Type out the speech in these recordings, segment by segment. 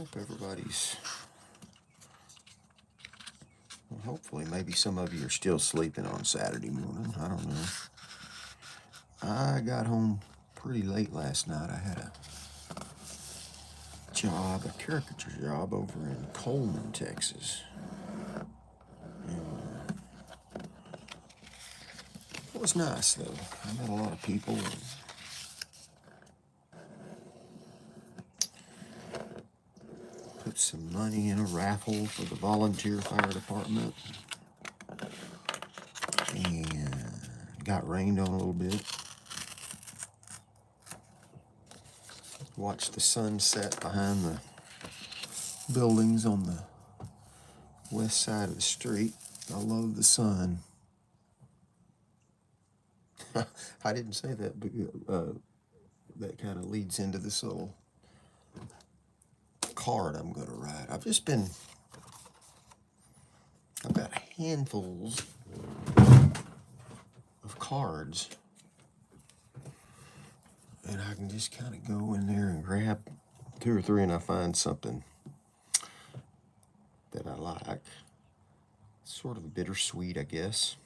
Hope everybody's, well, hopefully maybe some of you are still sleeping on Saturday morning. I don't know. I got home pretty late last night. I had a job, a caricature job over in Coleman, Texas. And it was nice though. I met a lot of people. And put some money in a raffle for the volunteer fire department. And got rained on a little bit. Watched the sunset behind the buildings on the west side of the street. I love the sun. I didn't say that, but that kind of leads into this little card I'm going to write. I've got handfuls of cards, and I can just kind of go in there and grab 2 or 3, and I find something that I like. Sort of bittersweet, I guess.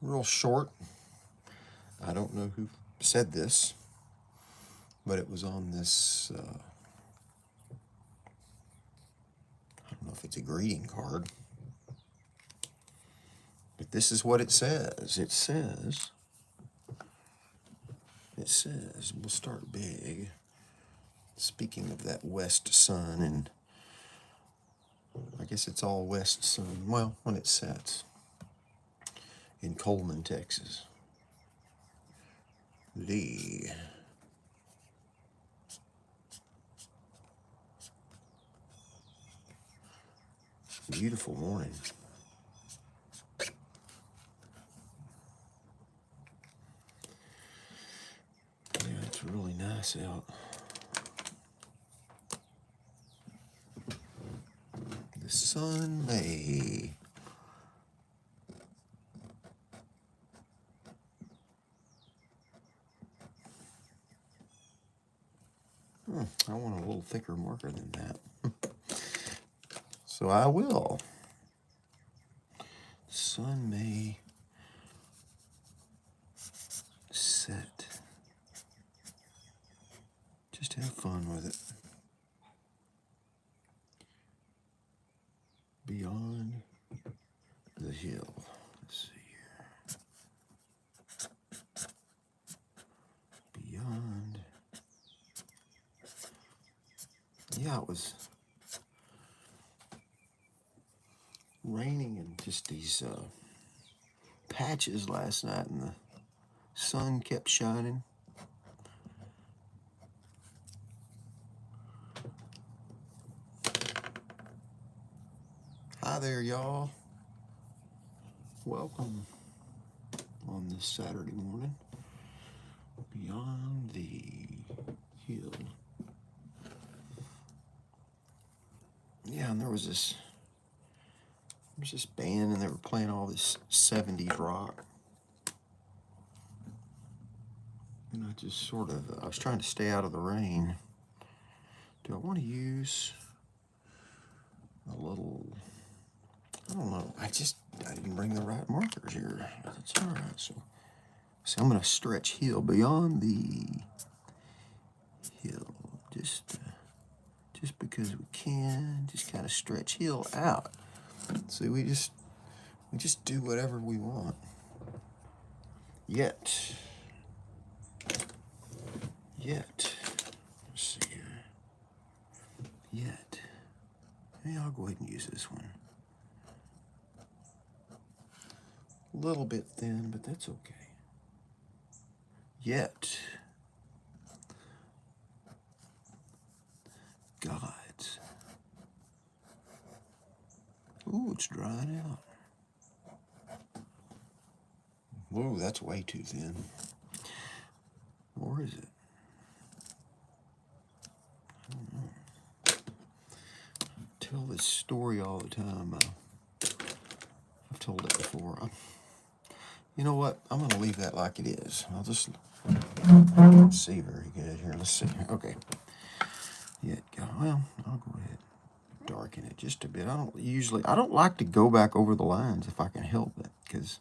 Real short. I don't know who said this, but it was on this, I don't know if it's a greeting card, but this is what it says. It says, we'll start big. Speaking of that west sun, and I guess it's all west sun, well, when it sets, in Coleman, Texas. Beautiful morning. Yeah, it's really nice out. The sun may I want a little thicker marker than that. So I will. Sun may set. Just have fun with it. Beyond the hill. Let's see here. Beyond. Yeah, it was raining and just these patches last night, and the sun kept shining. Hi there, y'all. Welcome on this Saturday morning. Beyond the hill. Yeah, and there was this band, and they were playing all this 70s rock. And I just sort of, I was trying to stay out of the rain. Do I want to use a little, I don't know, I didn't bring the right markers here. That's all right. So I'm going to stretch hill, beyond the hill, just because we can, just kind of stretch hill out. See, we just do whatever we want. Yet, let's see here. Maybe I'll go ahead and use this one. A little bit thin, but that's okay. Yet, God's. Ooh, it's drying out. Whoa, that's way too thin. Or is it? I don't know. I tell this story all the time. I've told it before. You know what? I'm going to leave that like it is. I'll just see very good here. Let's see. Okay. Yet, well, I'll go ahead and darken it just a bit. I don't like to go back over the lines if I can help it, because,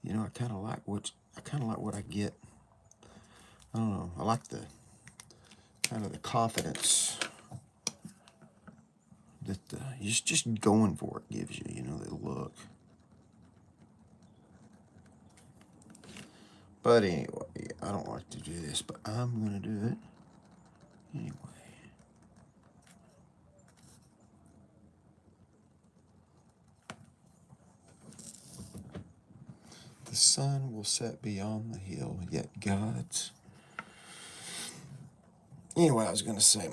you know, I kind of like what I get. I don't know. I like the kind of the confidence that just going for it gives you, you know, the look. But anyway, I don't like to do this, but I'm going to do it anyway. The sun will set beyond the hill, yet God's... Anyway, I was going to say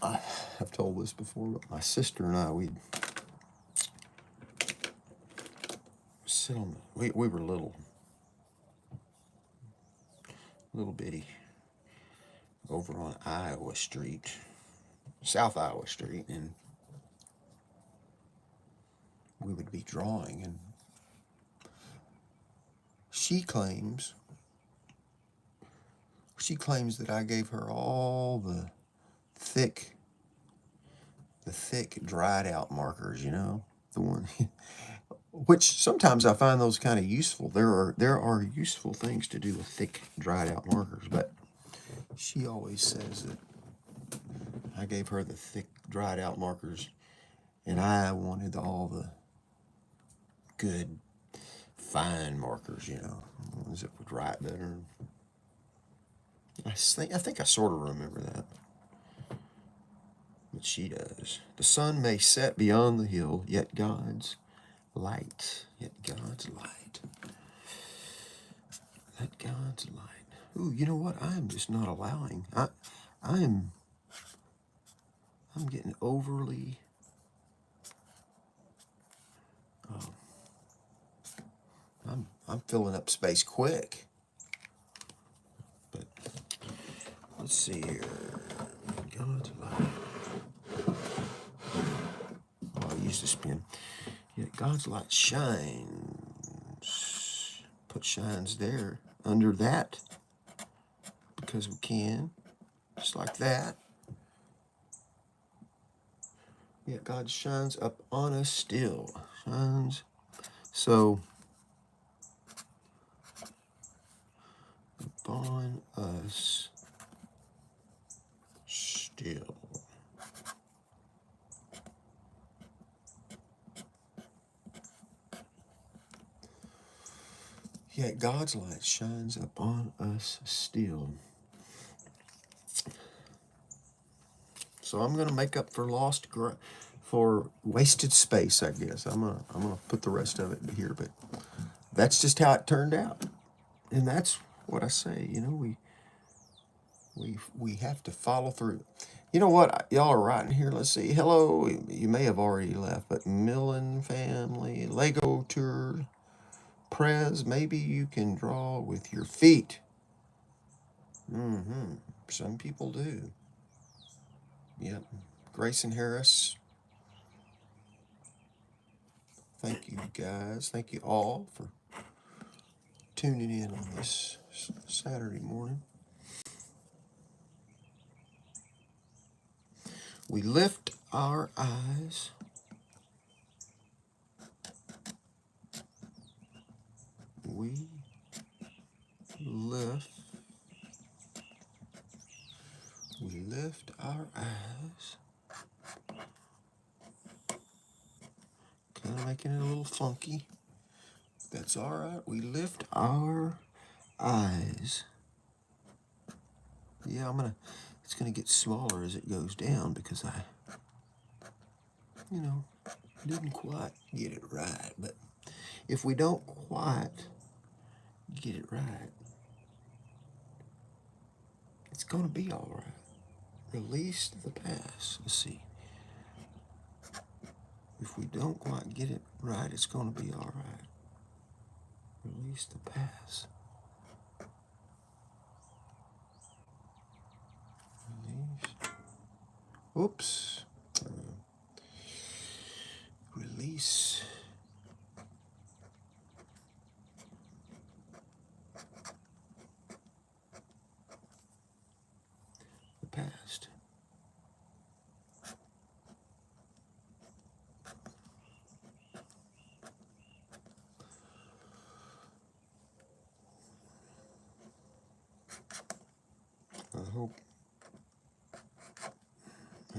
I've told this before, but my sister and I, we'd sit on we were little bitty over on Iowa Street, South Iowa Street, and we would be drawing, and she claims that I gave her all the thick dried out markers, you know, the one which sometimes I find those kind of useful. There are useful things to do with thick dried out markers, but she always says that I gave her the thick dried out markers and I wanted all the good fine markers, you know, ones that would write better. I think I sort of remember that. But she does. The sun may set beyond the hill, yet God's light. Let God's light. Ooh, you know what? I'm just not allowing. I'm getting overly. I'm filling up space quick. But let's see here. God's light. Oh, I used this pen. Yet God's light shines. Put shines there under that because we can, just like that. Yet God shines up on us still. Shines. So upon us still. Yet God's light shines upon us still. So I'm going to make up for for wasted space, I guess. I'm gonna put the rest of it here, but that's just how it turned out, and that's what I say. You know, we have to follow through. You know what? Y'all are writing here. Let's see. Hello. You may have already left, but Millen family, Lego tour. Prez, maybe you can draw with your feet. Some people do. Yep. Grayson Harris. Thank you guys. Thank you all for tuning in on this Saturday morning. We lift our eyes. We lift our eyes. Kind of making it a little funky. That's all right. We lift our eyes. Yeah, it's gonna get smaller as it goes down because I didn't quite get it right. But if we don't quite get it right, it's gonna be all right. Release the past. Let's see. If we don't quite get it right, it's gonna be all right. Release the past. Release. Oops. Release. The past. I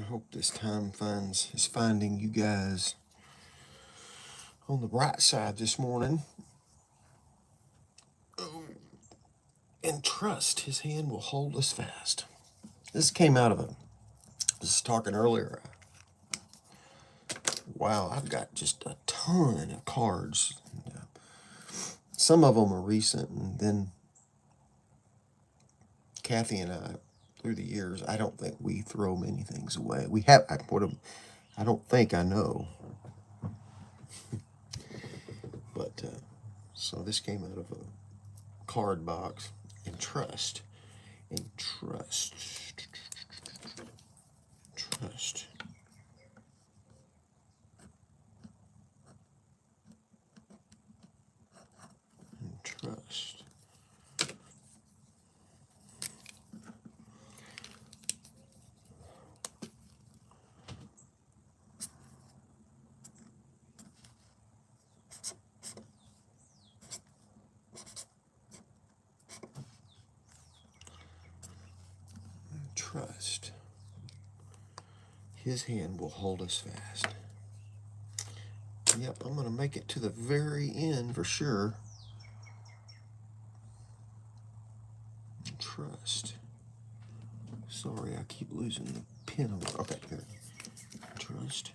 hope this time is finding you guys on the right side this morning. And trust his hand will hold us fast. This came out of I was talking earlier. Wow, I've got just a ton of cards. Some of them are recent, and then Kathy and I, through the years, I don't think we throw many things away. We have, I don't think I know. But, so this came out of a card box. And trust. And trust. Trust. And trust. Trust. His hand will hold us fast. Yep, I'm going to make it to the very end for sure. Trust. Sorry, I keep losing the pin on it. Okay, here. Trust.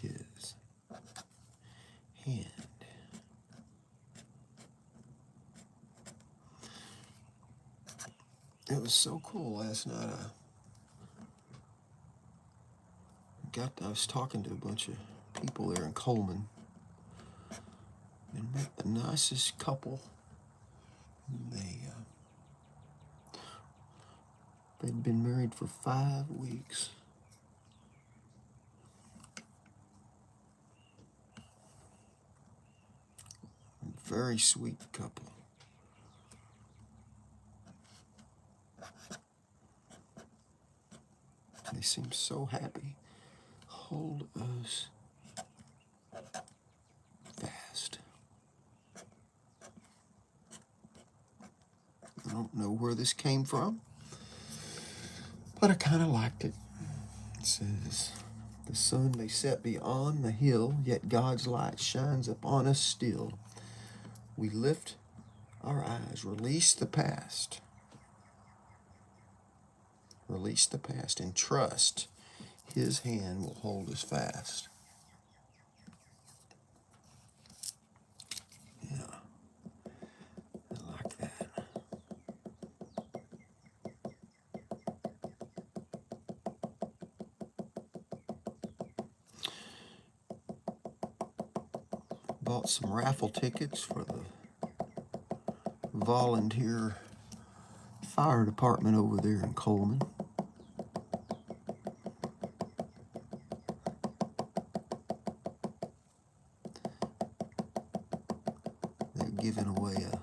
His hand. It was so cool last night. I was talking to a bunch of people there in Coleman and met the nicest couple. They'd been married for 5 weeks. Very sweet couple. They seem so happy. Hold us fast. I don't know where this came from, but I kind of liked it. It says, the sun may set beyond the hill, yet God's light shines upon us still. We lift our eyes, release the past. Release the past and trust his hand will hold us fast. Yeah, I like that. Bought some raffle tickets for the volunteer fire department over there in Coleman. They're giving away a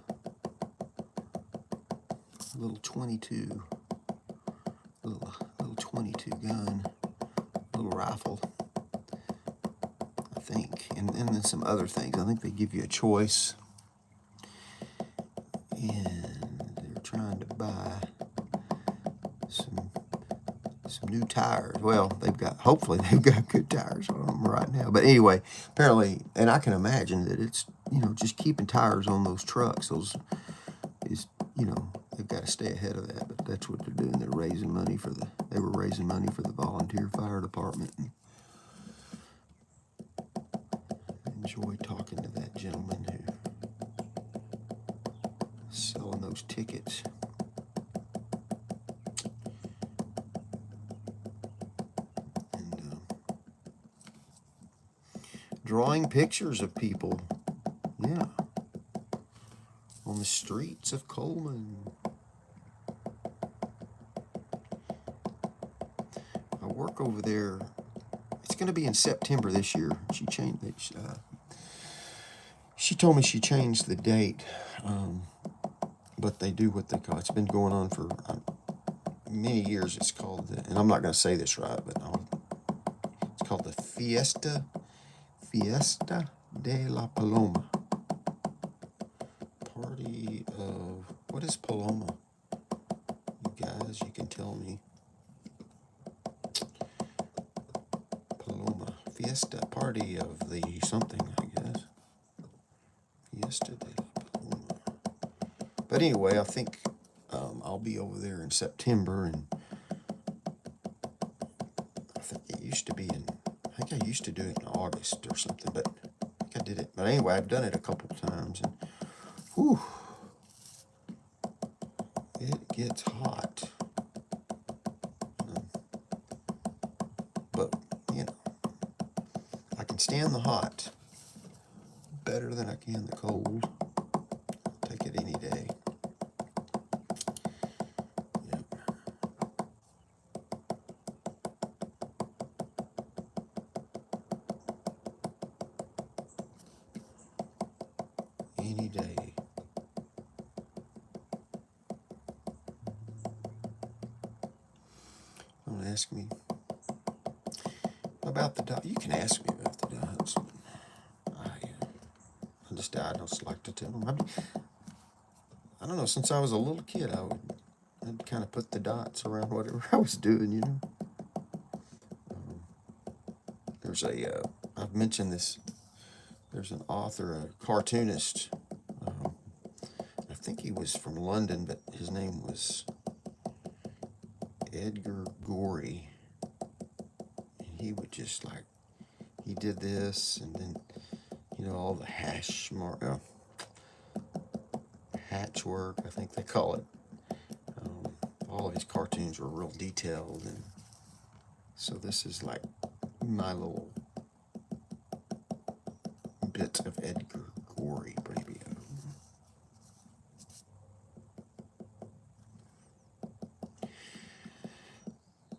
little 22, little 22 gun, little rifle, I think, and then some other things. I think they give you a choice, and they're trying to buy some new tires. Well, hopefully they've got good tires on them right now. But anyway, apparently, and I can imagine that it's, just keeping tires on those trucks, they've got to stay ahead of that. But that's what they're doing. They were raising money for the volunteer fire department. And I enjoyed talking to that gentleman who's selling those tickets. Drawing pictures of people, yeah, on the streets of Coleman. I work over there. It's going to be in September this year. She changed it. She told me she changed the date, but they do what they call. It's been going on for many years. It's called, and I'm not going to say this right, but it's called the Fiesta de la Paloma. Party of, what is Paloma? Paloma. You guys, you can tell me. Paloma. Fiesta party of the something, I guess. Fiesta de la Paloma. But anyway, I think I'll be over there in September, and I think it used to be I think I used to do it in August or something, but I think I did it. But anyway, I've done it a couple of times, and whew, it gets hot. But, you know, I can stand the hot better than I can the cold. I'll take it any day. Yep. Any day. Don't ask me about the dog. You can ask me about the dogs. I just like to tell them. I don't know. Since I was a little kid, I'd kind of put the dots around whatever I was doing. You know. There's I've mentioned this. There's an author, a cartoonist. I think he was from London, but his name was Edgar Gorey. And he would just he did this, and then, you know, all the hatchwork, I think they call it. All of his cartoons were real detailed, and so this is like my little bit of Edgar Gorey, baby.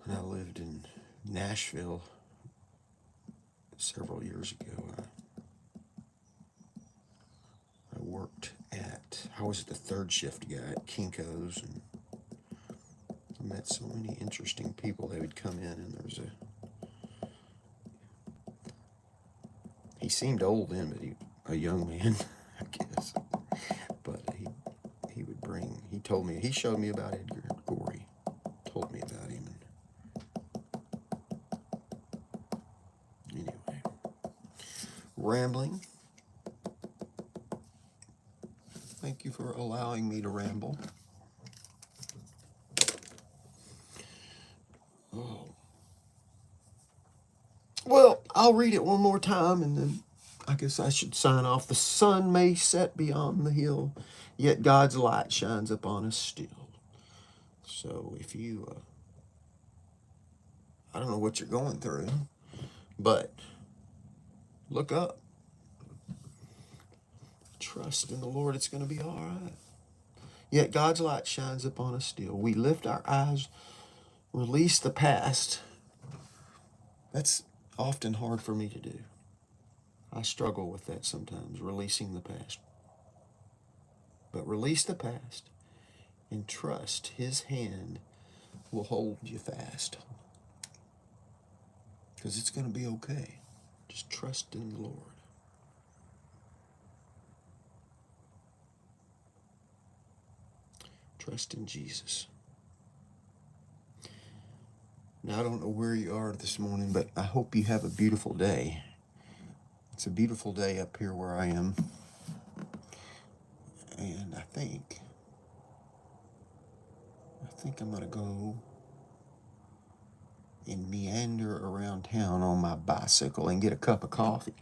When I lived in Nashville several years ago, I worked I was the third shift guy at Kinko's, and I met so many interesting people. They would come in, and he seemed old then, but a young man, I guess. But he showed me about Edgar Gorey, told me about him. And anyway, rambling. Thank you for allowing me to ramble. Oh. Well, I'll read it one more time, and then I guess I should sign off. The sun may set beyond the hill, yet God's light shines upon us still. So if you, I don't know what you're going through, but look up. Trust in the Lord, it's going to be all right. Yet God's light shines upon us still. We lift our eyes, release the past. That's often hard for me to do. I struggle with that sometimes, releasing the past. But release the past and trust His hand will hold you fast. Because it's going to be okay. Just trust in the Lord. Trust in Jesus. Now, I don't know where you are this morning, but I hope you have a beautiful day. It's a beautiful day up here where I am. And I think I'm going to go and meander around town on my bicycle and get a cup of coffee.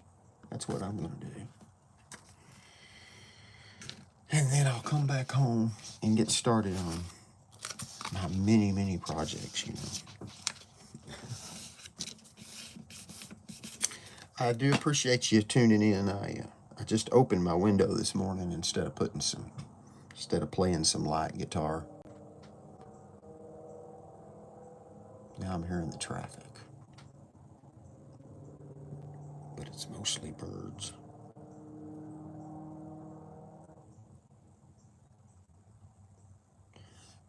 That's what I'm going to do. And then I'll come back home and get started on my many projects, you know. I do appreciate you tuning in. I just opened my window this morning instead of playing some light guitar. Now I'm hearing the traffic. But it's mostly birds.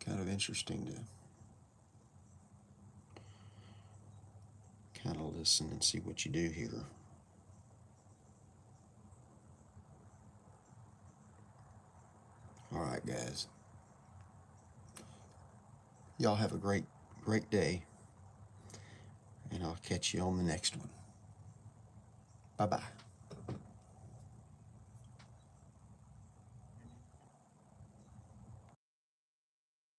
Kind of interesting to kind of listen and see what you do here. All right, guys. Y'all have a great day, and I'll catch you on the next one. Bye-bye.